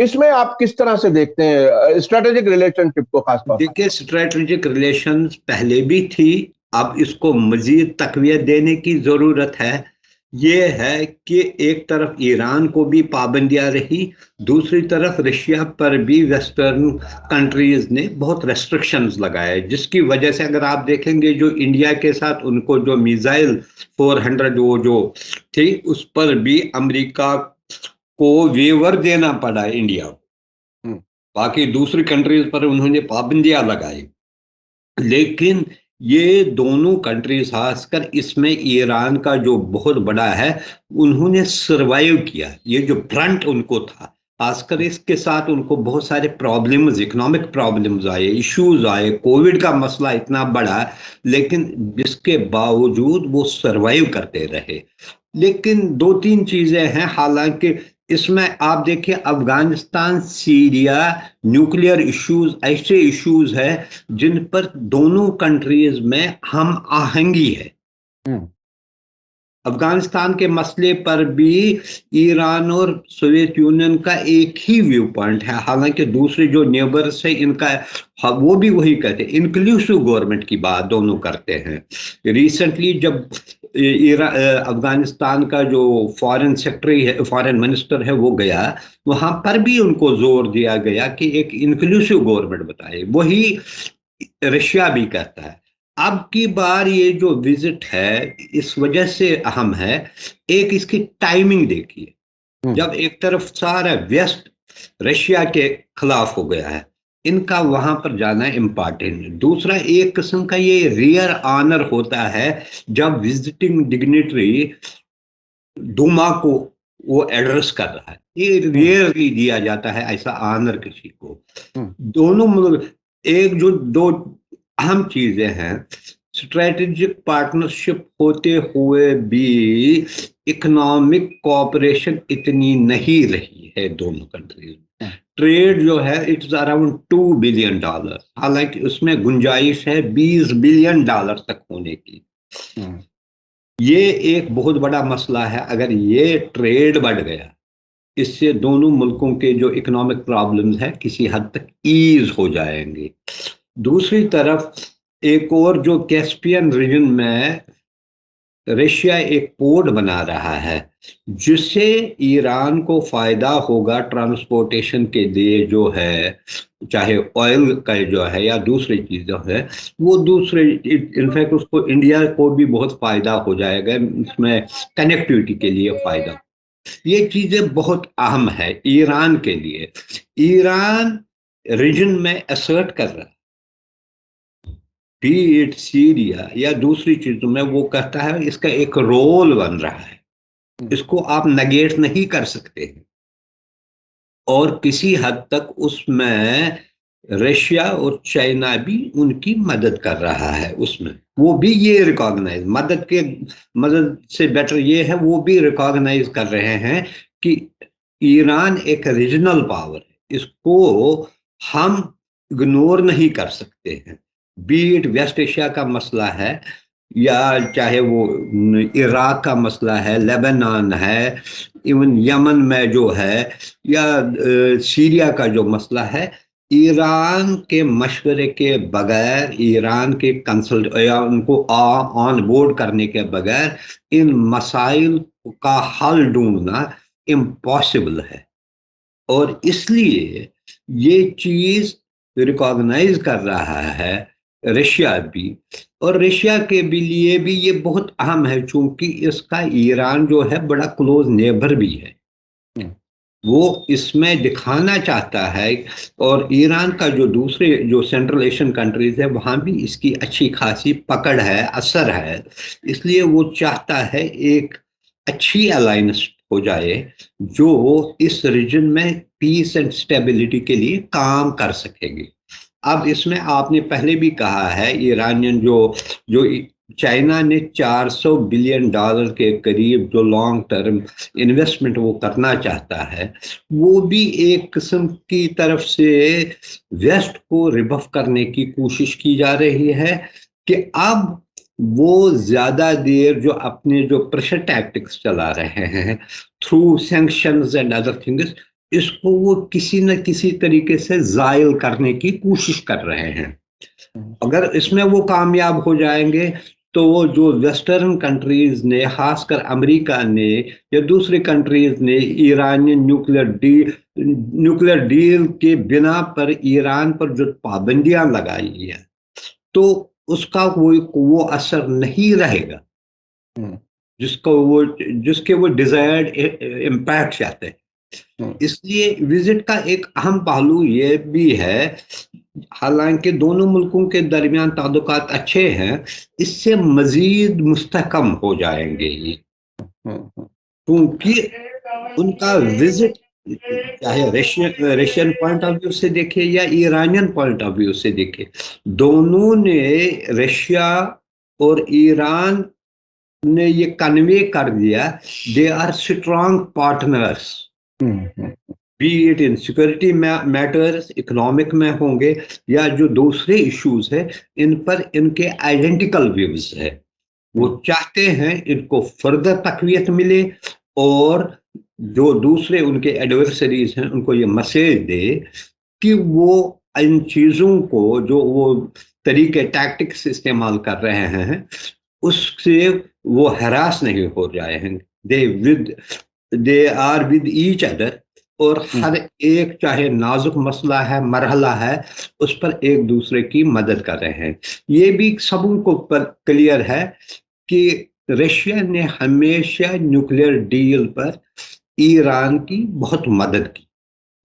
اس میں آپ کس طرح سے دیکھتے ہیں اسٹریٹجک ریلیشن شپ کو خاص طور پر؟ دیکھیے اسٹریٹجک ریلیشنز پہلے بھی تھی، اب اس کو مزید تقویت دینے کی ضرورت ہے۔ یہ ہے کہ ایک طرف ایران کو بھی پابندیاں رہی، دوسری طرف رشیا پر بھی ویسٹرن کنٹریز نے بہت ریسٹرکشنز لگائے، جس کی وجہ سے اگر آپ دیکھیں گے جو انڈیا کے ساتھ ان کو جو میزائل 400 وہ جو تھی اس پر بھی امریکہ کو ویور دینا پڑا انڈیا کو، باقی دوسری کنٹریز پر انہوں نے پابندیاں لگائی۔ لیکن یہ دونوں کنٹریز خاص کر اس میں ایران کا جو بہت بڑا ہے، انہوں نے سروائیو کیا۔ یہ جو فرنٹ ان کو تھا، خاص کر اس کے ساتھ ان کو بہت سارے پرابلمز، اکنامک پرابلمز آئے، ایشوز آئے، کووڈ کا مسئلہ اتنا بڑا، لیکن جس کے باوجود وہ سروائیو کرتے رہے۔ لیکن دو تین چیزیں ہیں، حالانکہ اس میں آپ دیکھیں افغانستان، سیریا، نیوکلیئر ایشوز ایسے ایشوز ہیں جن پر دونوں کنٹریز میں ہم آہنگی ہے۔ افغانستان کے مسئلے پر بھی ایران اور سوویت یونین کا ایک ہی ویو پوائنٹ ہے، حالانکہ دوسرے جو نیبرس ہیں ان کا وہ بھی وہی کہتے ہیں، انکلوسیو گورنمنٹ کی بات دونوں کرتے ہیں۔ ریسنٹلی جب افغانستان کا جو فارن سیکرٹری ہے، فارن منسٹر ہے، وہ گیا، وہاں پر بھی ان کو زور دیا گیا کہ ایک انکلوسیو گورنمنٹ بتائے، وہی رشیا بھی کہتا ہے۔ اب کی بار یہ جو وزٹ ہے اس وجہ سے اہم ہے، ایک اس کی ٹائمنگ دیکھیے، جب ایک طرف سارا ویسٹ رشیا کے خلاف ہو گیا ہے، ان کا وہاں پر جانا امپارٹنٹ ہے۔ دوسرا ایک قسم کا یہ ریئر آنر ہوتا ہے جب وزٹنگ ڈگنیٹری ڈوما کو وہ ایڈریس کر رہا ہے، یہ ریئرلی دیا جاتا ہے ایسا آنر کسی کو۔ دونوں ایک جو دو اہم چیزیں ہیں، اسٹریٹجک پارٹنرشپ ہوتے ہوئے بھی اکنامک کوآپریشن اتنی نہیں رہی ہے دونوں کنٹریز میں۔ ٹریڈ جو ہے اٹس اراؤنڈ $2 بلین، حالانکہ اس میں گنجائش ہے $20 بلین تک ہونے کی۔ یہ ایک بہت بڑا مسئلہ ہے، اگر یہ ٹریڈ بڑھ گیا اس سے دونوں ملکوں کے جو اکنامک پرابلمز ہیں کسی حد تک ایز ہو جائیں گے۔ دوسری طرف ایک اور جو کیسپین ریجن میں رشیا ایک پورٹ بنا رہا ہے جس سے ایران کو فائدہ ہوگا ٹرانسپورٹیشن کے لیے، جو ہے چاہے آئل کا جو ہے یا دوسری چیز جو ہے وہ دوسرے، انفیکٹ اس کو انڈیا کو بھی بہت فائدہ ہو جائے گا، اس میں کنیکٹیوٹی کے لیے فائدہ۔ یہ چیزیں بہت اہم ہے ایران کے لیے۔ ایران ریجن میں اسرٹ کر رہا ہے، بی اٹ سیریا یا دوسری چیزوں میں، وہ کہتا ہے اس کا ایک رول بن رہا ہے، اس کو آپ نگیٹ نہیں کر سکتے ہیں، اور کسی حد تک اس میں رشیا اور چائنا بھی ان کی مدد کر رہا ہے، اس میں وہ بھی یہ ریکاگنائز، مدد سے بیٹر یہ ہے وہ بھی ریکاگنائز کر رہے ہیں کہ ایران ایک ریجنل پاور ہے، اس کو ہم اگنور نہیں کر سکتے ہیں، بیٹ ویسٹ ایشیا کا مسئلہ ہے یا چاہے وہ عراق کا مسئلہ ہے، لیبنان ہے، ایون یمن میں جو ہے، یا سیریا کا جو مسئلہ ہے، ایران کے مشورے کے بغیر، ایران کے کنسلٹ یا ان کو آن بورڈ کرنے کے بغیر ان مسائل کا حل ڈھونڈنا امپاسبل ہے، اور اس لیے یہ چیز ریکاگنائز کر رہا ہے رشیا بھی، اور رشیا کے لیے بھی یہ بہت اہم ہے چونکہ اس کا ایران جو ہے بڑا کلوز نیبر بھی ہے، وہ اس میں دکھانا چاہتا ہے، اور ایران کا جو دوسرے جو سینٹرل ایشین کنٹریز ہے وہاں بھی اس کی اچھی خاصی پکڑ ہے، اثر ہے، اس لیے وہ چاہتا ہے ایک اچھی الائنس ہو جائے جو اس ریجن میں پیس اینڈ سٹیبلٹی کے لیے کام کر سکے گی۔ اب اس میں آپ نے پہلے بھی کہا ہے ایرانین جو چائنا نے $400 بلین کے قریب جو لانگ ٹرم انویسٹمنٹ وہ کرنا چاہتا ہے، وہ بھی ایک قسم کی طرف سے ویسٹ کو ریبف کرنے کی کوشش کی جا رہی ہے کہ اب وہ زیادہ دیر جو اپنے جو پریشر ٹیکٹکس چلا رہے ہیں through sanctions and other things, اس کو وہ کسی نہ کسی طریقے سے زائل کرنے کی کوشش کر رہے ہیں. اگر اس میں وہ کامیاب ہو جائیں گے تو وہ جو ویسٹرن کنٹریز نے، خاص کر امریکہ نے یا دوسری کنٹریز نے ایرانی نیوکلیر ڈیل کے بنا پر ایران پر جو پابندیاں لگائی ہیں تو اس کا وہ اثر نہیں رہے گا جس کے وہ ڈیزائرڈ امپیکٹ چاہتے ہیں. اس لیے وزٹ کا ایک اہم پہلو یہ بھی ہے، حالانکہ دونوں ملکوں کے درمیان تعلقات اچھے ہیں، اس سے مزید مستحکم ہو جائیں گے یہ، کیونکہ ان کا وزٹ چاہے رشین پوائنٹ آف ویو سے دیکھے یا ایرانین پوائنٹ آف ویو سے دیکھے، دونوں نے رشیا اور ایران نے یہ کنوے کر دیا they are strong partners, be it in security matters, economic میں ہوں گے یا جو دوسرے ایشوز ہیں ان پر ان کے آئیڈینٹیکل ویوز ہے. وہ چاہتے ہیں ان کو فردر تقویت ملے اور جو دوسرے ان کے ایڈورسریز ہیں ان کو یہ میسج دے کہ وہ ان چیزوں کو جو وہ طریقے ٹیکٹکس استعمال کر رہے ہیں اس سے وہ ہراس نہیں ہو جائے ہیں. They are with each other, اور ہر ایک چاہے نازک مسئلہ ہے، مرحلہ ہے، اس پر ایک دوسرے کی مدد کر رہے ہیں. یہ بھی سبوں کو کلیئر ہے کہ رشیا نے ہمیشہ نیوکلیر ڈیل پر ایران کی بہت مدد کی،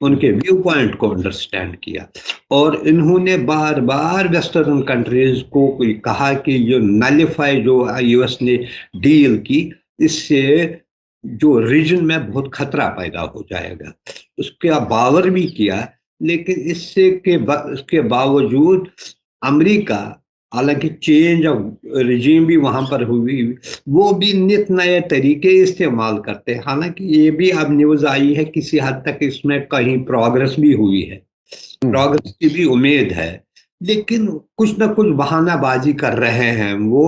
ان کے ویو پوائنٹ کو انڈرسٹینڈ کیا، اور انہوں نے بار بار ویسٹرن کنٹریز کو کہا کہ یہ نلیفائی جو یو ایس نے ڈیل کی، اس سے جو ریجن میں بہت خطرہ پیدا ہو جائے گا. اس کا باور بھی کیا، لیکن اس کے باوجود امریکہ، حالانکہ چینج آف رجیم بھی وہاں پر ہوئی، وہ بھی نت نئے طریقے استعمال کرتے ہیں. حالانکہ یہ بھی اب نیوز آئی ہے کسی حد تک اس میں کہیں پروگرس بھی ہوئی ہے، پروگرس کی بھی امید ہے، لیکن کچھ نہ کچھ بہانہ بازی کر رہے ہیں وہ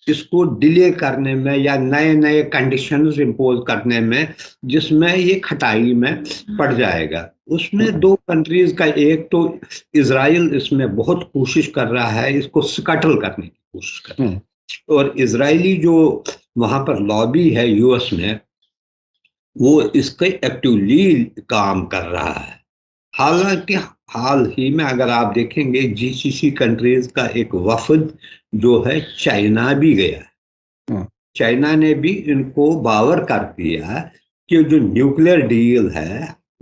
اس کو ڈیلے کرنے میں یا نئے نئے کنڈیشنز امپوز کرنے میں، جس میں یہ کھٹائی میں پڑ جائے گا. اس میں دو کنٹریز کا، ایک تو اسرائیل اس میں بہت کوشش کر رہا ہے، اس کو سکٹل کرنے کی کوشش کر رہا ہے، اور اسرائیلی جو وہاں پر لابی ہے یو ایس میں، وہ اس کے ایکٹیولی کام کر رہا ہے. حالانکہ حال ہی میں اگر آپ دیکھیں گے جی سی سی کنٹریز کا ایک وفد جو ہے چائنا بھی گیا، چائنا نے بھی ان کو باور کر دیا کہ جو نیوکلیر ڈیل ہے،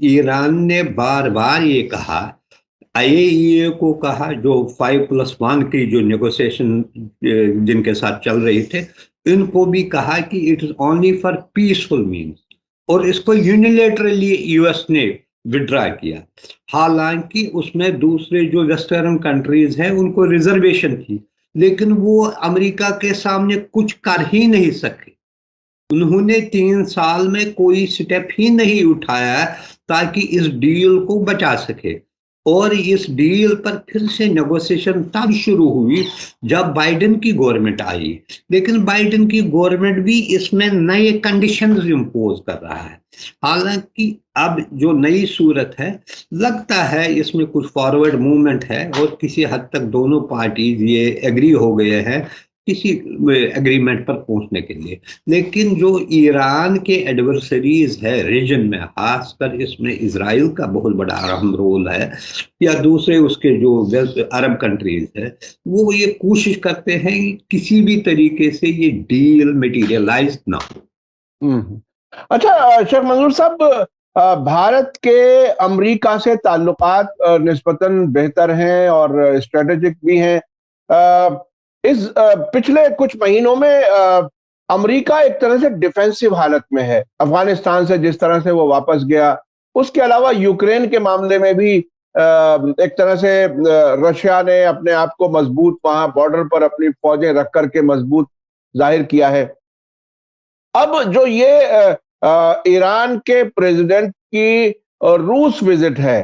ایران نے بار بار یہ کہا، IAEA کو کہا، جو 5+1 کی جو نیگوسیشن جن کے ساتھ چل رہی تھے، ان کو بھی کہا کہ it is only for peaceful means, اور اس کو یونیلیٹرلی یو ایس نے وڈرا کیا. حالانکہ اس میں دوسرے جو ویسٹرن کنٹریز ہیں ان کو ریزرویشن تھی، لیکن وہ امریکہ کے سامنے کچھ کر ہی نہیں سکے. انہوں نے 3 سال میں کوئی سٹیپ ہی نہیں اٹھایا تاکہ اس ڈیل کو بچا سکے. اور اس ڈیل پر پھر سے نیگوسیشن تب شروع ہوئی جب بائیڈن کی گورنمنٹ آئی، لیکن بائیڈن کی گورنمنٹ بھی اس میں نئے کنڈیشنز امپوز کر رہا ہے. حالانکہ اب جو نئی صورت ہے، لگتا ہے اس میں کچھ فارورڈ موومنٹ ہے اور کسی حد تک دونوں پارٹیز یہ ایگری ہو گئے ہیں کسی ایگریمنٹ پر پہنچنے کے لیے. لیکن جو ایران کے ایڈورسریز ہے ریجن میں، خاص کر اس میں اسرائیل کا بہت بڑا اہم رول ہے، یا دوسرے اس کے جو عرب کنٹریز ہے، وہ یہ کوشش کرتے ہیں کہ کسی بھی طریقے سے یہ ڈیل میٹیریلائز نہ ہو. اچھا شیخ منظور صاحب، بھارت کے امریکہ سے تعلقات نسبتاً بہتر ہیں اور اسٹریٹجک بھی ہیں. اس پچھلے کچھ مہینوں میں امریکہ ایک طرح سے ڈیفینسو حالت میں ہے، افغانستان سے جس طرح سے وہ واپس گیا، اس کے علاوہ یوکرین کے معاملے میں بھی ایک طرح سے رشیا نے اپنے آپ کو مضبوط وہاں بارڈر پر اپنی فوجیں رکھ کر کے مضبوط ظاہر کیا ہے. اب جو یہ ایران کے پریزیڈنٹ کی روس وزٹ ہے،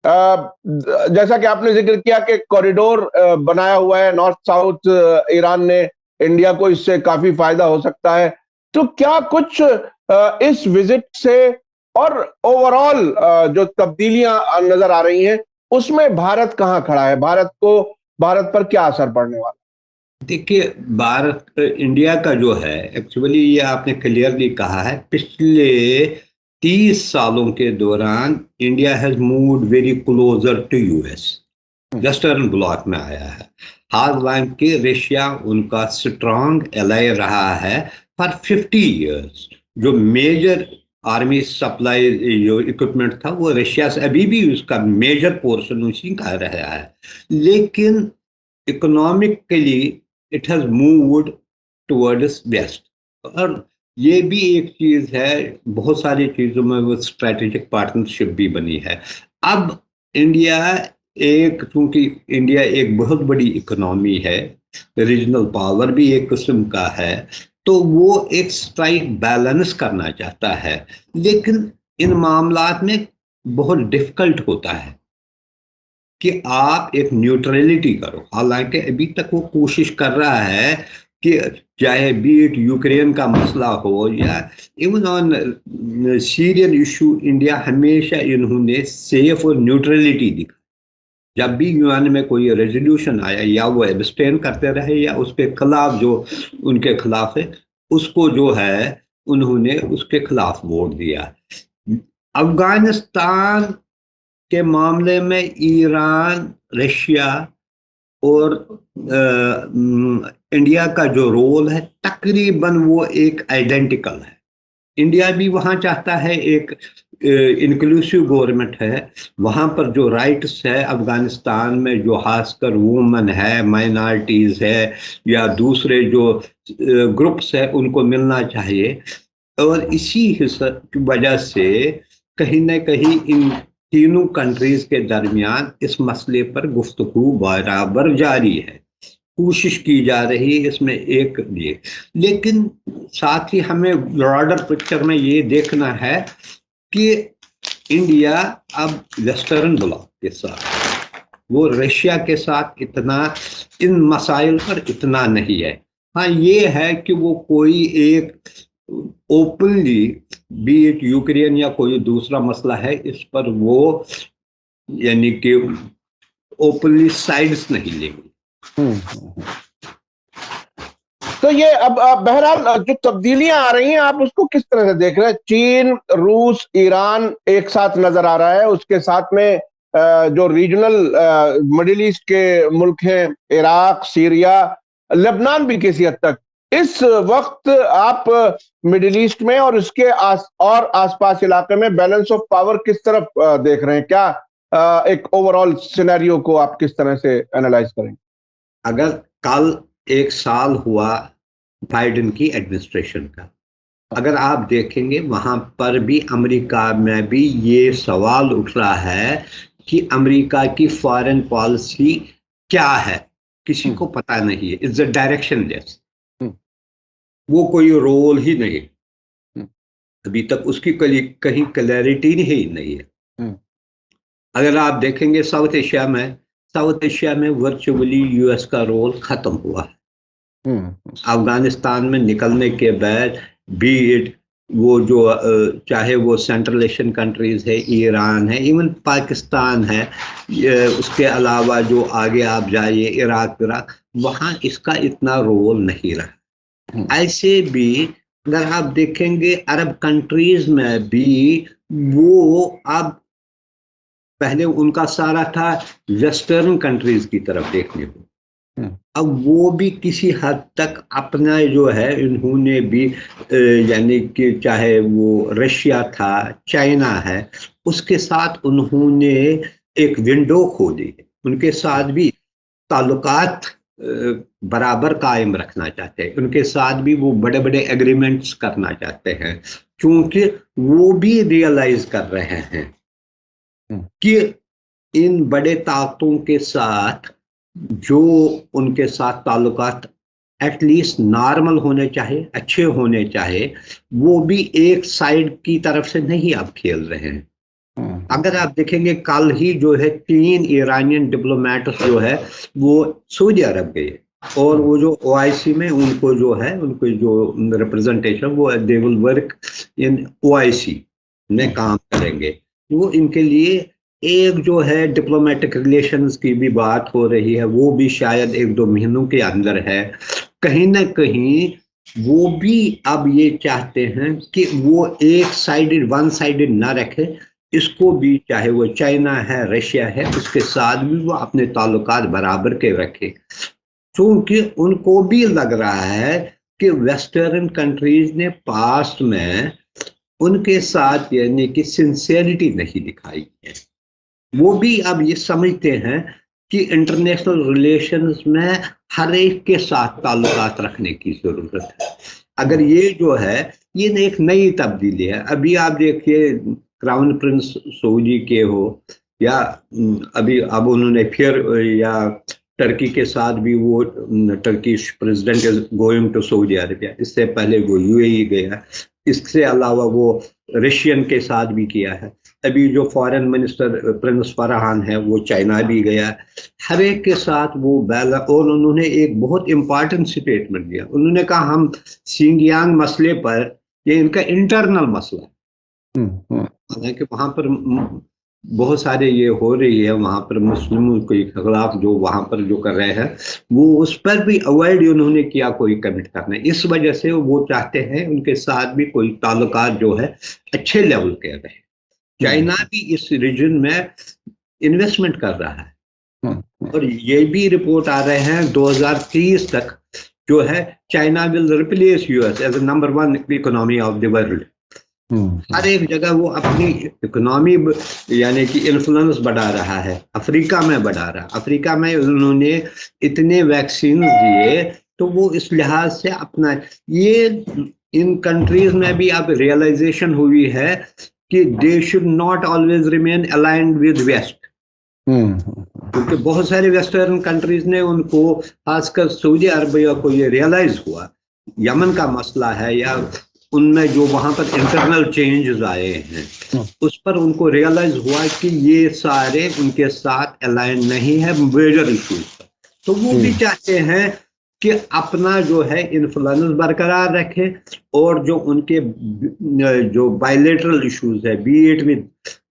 جیسا کہ آپ نے ذکر کیا کہ کوریڈور بنایا ہوا ہے نارتھ ساؤتھ ایران نے، انڈیا کو اس سے کافی فائدہ ہو سکتا ہے. تو کیا کچھ اس وزٹ سے اور اوور آل جو تبدیلیاں نظر آ رہی ہیں اس میں بھارت کہاں کھڑا ہے؟ بھارت پر کیا اثر پڑنے والا؟ دیکھیے، بھارت انڈیا کا جو ہے، ایکچولی یہ آپ نے کلیئرلی کہا ہے، پچھلے 30 سالوں کے دوران India has moved very closer to U S, western bloc میں آیا ہے، حالانکہ رشیا ان کا اسٹرانگ الائی رہا ہے فار 50 ایئرس۔ جو میجر آرمی سپلائی جو اکوپمنٹ تھا وہ رشیا سے ابھی بھی اس کا میجر پورشن اسی کا رہا ہے، لیکن economically it has moved towards west. اور یہ بھی ایک چیز ہے، بہت ساری چیزوں میں وہ اسٹریٹجک پارٹنرشپ بھی بنی ہے۔ اب انڈیا چونکہ انڈیا ایک بہت بڑی اکنامی ہے، ریجنل پاور بھی ایک قسم کا ہے، تو وہ ایک اسٹرائک بیلنس کرنا چاہتا ہے، لیکن ان معاملات میں بہت ڈفیکلٹ ہوتا ہے کہ آپ ایک نیوٹرلٹی کرو۔ حالانکہ ابھی تک وہ کوشش کر رہا ہے کہ چاہے بیٹ یوکرین کا مسئلہ ہو یا even on Syrian issue, India ہمیشہ انہوں نے سیف اور نیوٹرلٹی دکھا۔ جب بھی یو میں کوئی ریزولوشن آیا، یا وہ ایبسٹین کرتے رہے یا اس کے خلاف جو ان کے خلاف ہے اس کو جو ہے انہوں نے اس کے خلاف ووٹ دیا۔ افغانستان کے معاملے میں ایران، رشیا اور انڈیا کا جو رول ہے تقریباً وہ ایک آئیڈینٹیکل ہے۔ انڈیا بھی وہاں چاہتا ہے ایک انکلوسیو گورنمنٹ ہے، وہاں پر جو رائٹس ہے افغانستان میں، جو خاص کر وومن ہے، مائنارٹیز ہے یا دوسرے جو گروپس ہے، ان کو ملنا چاہیے۔ اور اسی وجہ سے کہیں نہ کہیں ان تینوں کنٹریز کے درمیان اس مسئلے پر گفتگو برابر جاری ہے، کوشش کی جا رہی ہے اس میں ایک لیے، لیکن ساتھ ہی ہمیں براڈر پکچر میں یہ دیکھنا ہے کہ انڈیا اب ویسٹرن بلاک کے ساتھ، وہ رشیا کے ساتھ اتنا ان مسائل پر اتنا نہیں ہے۔ ہاں یہ ہے کہ وہ کوئی ایک اوپنلی بیٹ یوکرین یا کوئی دوسرا مسئلہ ہے اس پر وہ یعنی کہ اوپنلی سائڈس نہیں لیں گے۔ تو یہ اب بہرحال جو تبدیلیاں آ رہی ہیں آپ اس کو کس طرح سے دیکھ رہے ہیں؟ چین، روس، ایران ایک ساتھ نظر آ رہا ہے، اس کے ساتھ میں جو ریجنل مڈل ایسٹ کے ملک ہیں، عراق، سیریا، لبنان بھی کسی حد تک۔ اس وقت آپ مڈل ایسٹ میں اور اس کے آس پاس علاقے میں بیلنس آف پاور کس طرف دیکھ رہے ہیں؟ کیا ایک اوور آل سینیریو کو آپ کس طرح سے اینالائز کریں؟ اگر کل 1 سال ہوا بائیڈن کی ایڈمنسٹریشن کا، اگر آپ دیکھیں گے وہاں پر بھی امریکہ میں بھی یہ سوال اٹھ رہا ہے کہ امریکہ کی فارن پالیسی کیا ہے، کسی کو پتہ نہیں ہے، اٹس اے ڈائریکشن لیس، وہ کوئی رول ہی نہیں، ابھی تک اس کی کہیں کلیئرٹی نہیں ہے۔ اگر آپ دیکھیں گے ساؤتھ ایشیا میں ورچولی یو ایس کا رول ختم ہوا ہے۔ افغانستان میں نکلنے کے بعد بھی وہ جو چاہے وہ سینٹرل ایشین کنٹریز ہے، ایران ہے، ایون پاکستان ہے، اس کے علاوہ جو آگے آپ جائیے عراق، وہاں اس کا اتنا رول نہیں رہا۔ ایسے بھی اگر آپ دیکھیں گے عرب کنٹریز میں بھی وہ اب پہلے ان کا سارا تھا ویسٹرن کنٹریز کی طرف دیکھنے کو، اب وہ بھی کسی حد تک اپنا جو ہے انہوں نے بھی یعنی کہ چاہے وہ رشیا تھا، چائنا ہے، اس کے ساتھ انہوں نے ایک ونڈو کھولی، ان کے ساتھ بھی تعلقات برابر قائم رکھنا چاہتے ہیں، ان کے ساتھ بھی وہ بڑے بڑے ایگریمنٹس کرنا چاہتے ہیں، کیونکہ وہ بھی ریئلائز کر رہے ہیں کہ ان بڑے طاقتوں کے ساتھ جو ان کے ساتھ تعلقات ایٹ لیسٹ نارمل ہونے چاہے، اچھے ہونے چاہے، وہ بھی ایک سائڈ کی طرف سے نہیں اب کھیل رہے ہیں۔ اگر آپ دیکھیں گے کل ہی جو ہے 3 ایرانین ڈپلومیٹس جو ہے وہ سعودی عرب گئے، اور وہ جو OIC میں ان کو جو ہے ان کو جو ریپرزنٹیشن وہ دے ول ورک ان OIC، میں کام کریں گے. وہ ان کے لیے ایک جو ہے ڈپلومیٹک ریلیشنز کی بھی بات ہو رہی ہے، وہ بھی شاید 1-2 مہینوں کے اندر ہے. کہیں نہ کہیں وہ بھی اب یہ چاہتے ہیں کہ وہ ایک سائیڈڈ ون سائیڈڈ نہ رکھے، اس کو بھی چاہے وہ چائنا ہے، رشیا ہے، اس کے ساتھ بھی وہ اپنے تعلقات برابر کے رکھے. چونکہ ان کو بھی لگ رہا ہے کہ ویسٹرن کنٹریز نے پاسٹ میں ان کے ساتھ یعنی کہ سنسیئرٹی نہیں دکھائی ہے. وہ بھی اب یہ سمجھتے ہیں کہ انٹرنیشنل ریلیشنز میں ہر ایک کے ساتھ تعلقات رکھنے کی ضرورت ہے. اگر یہ جو ہے یہ ایک نئی تبدیلی ہے. ابھی آپ دیکھیے کراؤن پرنس سعودی کے ہو یا ابھی اب انہوں نے پھر یا ٹرکی کے ساتھ بھی وہ Turkish president is going to Saudi Arabia, اس سے پہلے وہ یو اے ای گیا، اس سے علاوہ وہ رشین کے ساتھ بھی کیا ہے. ابھی جو فارن منسٹر پرنس فرحان ہے وہ چائنا بھی گیا. ہر ایک کے ساتھ وہ اور انہوں نے ایک بہت امپارٹنٹ سٹیٹمنٹ دیا. انہوں نے کہا ہم سینگیانگ مسئلے پر، یہ ان کا انٹرنل مسئلہ ہے، حالانکہ وہاں پر بہت سارے یہ ہو رہی ہے، وہاں پر مسلموں کے خلاف جو وہاں پر جو کر رہے ہیں وہ اس پر بھی اوائڈ انہوں نے کیا کوئی کمٹ کرنا. اس وجہ سے وہ چاہتے ہیں ان کے ساتھ بھی کوئی تعلقات جو ہے اچھے لیول کے رہے. چائنا بھی اس ریجن میں انویسٹمنٹ کر رہا ہے، اور یہ بھی رپورٹ آ رہے ہیں 2030 تک جو ہے China will replace U S as a number 1 economy of the world. ہر ایک جگہ وہ اپنی اکنامی یعنی کہ انفلوئنس بڑھا رہا ہے. افریقہ میں بڑھا رہا ہے، افریقہ میں انہوں نے اتنے ویکسین دیے تو وہ اس لحاظ سے اپنا یہ ان کنٹریز میں بھی اب ریئلائزیشن ہوئی ہے کہ they should not always remain aligned with west. کیونکہ بہت سارے ویسٹرن کنٹریز نے ان کو، خاص کر سعودی عربیہ کو یہ ریئلائز ہوا، یمن کا مسئلہ ہے یا ان میں جو وہاں پر انٹرنل چینجز آئے ہیں اس پر ان کو ریئلائز ہوا کہ یہ سارے ان کے ساتھ الائن نہیں ہے میجر ایشوز پر. تو وہ بھی چاہتے ہیں کہ اپنا جو ہے انفلوئنس برقرار رکھے، اور جو ان کے جو بائیلیٹرل ایشوز ہے، بی ایٹ ود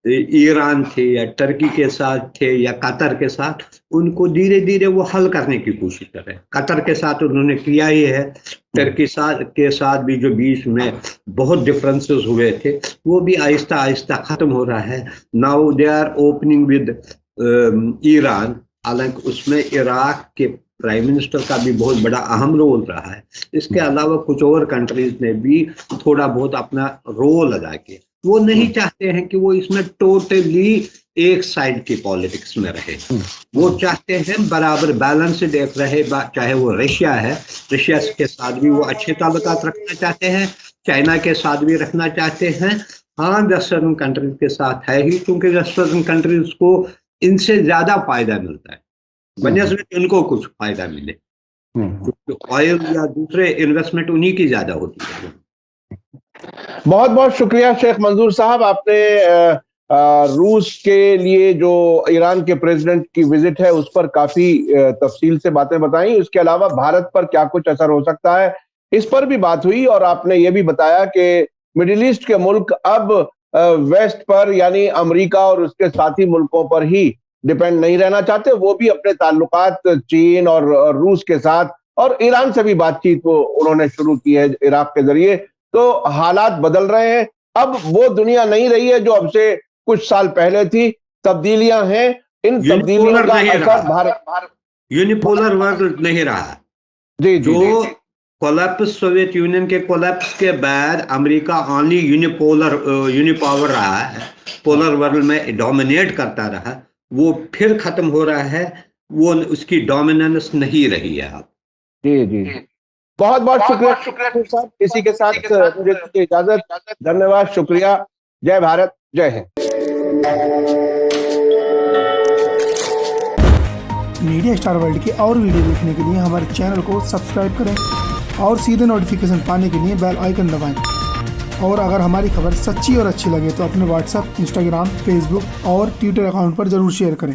ایران تھے یا ٹرکی کے ساتھ تھے یا قطر کے ساتھ، ان کو دھیرے دھیرے وہ حل کرنے کی کوشش کر رہے ہیں. قطر کے ساتھ انہوں نے کیا ہی ہے، ٹرکی کے ساتھ بھی جو بیچ میں بہت ڈفرینسز ہوئے تھے وہ بھی آہستہ آہستہ ختم ہو رہا ہے. Now they are opening with Iran, حالانکہ اس میں عراق کے پرائم منسٹر کا بھی بہت بڑا اہم رول رہا ہے. اس کے علاوہ کچھ اور کنٹریز نے بھی تھوڑا بہت اپنا رول ادا کیا. وہ نہیں چاہتے ہیں کہ وہ اس میں ٹوٹلی ایک سائڈ کی پالیٹکس میں رہے، وہ چاہتے ہیں برابر بیلنسڈ ایک رہے. چاہے وہ رشیا ہے، رشیا کے ساتھ بھی وہ اچھے تعلقات رکھنا چاہتے ہیں، چائنا کے ساتھ بھی رکھنا چاہتے ہیں. ہاں ویسٹرن کنٹریز کے ساتھ ہے ہی، کیونکہ ویسٹرن کنٹریز کو ان سے زیادہ فائدہ ملتا ہے بنسبت ان کو کچھ فائدہ ملے، کیونکہ آئل یا دوسرے انویسٹمنٹ انہی کی زیادہ ہوتی ہے. بہت بہت شکریہ شیخ منظور صاحب، آپ نے روس کے لیے جو ایران کے پریزیڈنٹ کی وزٹ ہے اس پر کافی تفصیل سے باتیں بتائیں. اس کے علاوہ بھارت پر کیا کچھ اثر ہو سکتا ہے اس پر بھی بات ہوئی، اور آپ نے یہ بھی بتایا کہ مڈل ایسٹ کے ملک اب ویسٹ پر یعنی امریکہ اور اس کے ساتھی ملکوں پر ہی ڈیپینڈ نہیں رہنا چاہتے، وہ بھی اپنے تعلقات چین اور روس کے ساتھ اور ایران سے بھی بات چیت انہوں نے شروع کی ہے عراق کے ذریعے. تو حالات بدل رہے ہیں، اب وہ دنیا نہیں رہی ہے جو اب سے کچھ سال پہلے تھی. تبدیلیاں ہیں، ان تبدیلیوں کا اثر یونیپولر ورلڈ نہیں رہا. جو کولیپس سوویت یونین کے کولیپس کے بعد امریکہ اونلی یونیپاور رہا ہے، پولر ورلڈ میں ڈومینیٹ کرتا رہا، وہ پھر ختم ہو رہا ہے، وہ اس کی ڈومیننس نہیں رہی ہے اب. جی بہت بہت شکریہ صاحب. اسی کے ساتھ مجھے اجازت، دھنیہ واد، شکریہ. جے بھارت، جے ہند. میڈیا اسٹار ورلڈ کی اور ویڈیو دیکھنے کے لیے ہمارے چینل کو سبسکرائب کریں اور سیدھے نوٹیفیکیشن پانے کے لیے بیل آئیکن دبائیں. اور اگر ہماری خبر سچی اور اچھی لگے تو اپنے واٹس ایپ، انسٹاگرام، فیس بک اور ٹویٹر اکاؤنٹ پر ضرور شیئر کریں.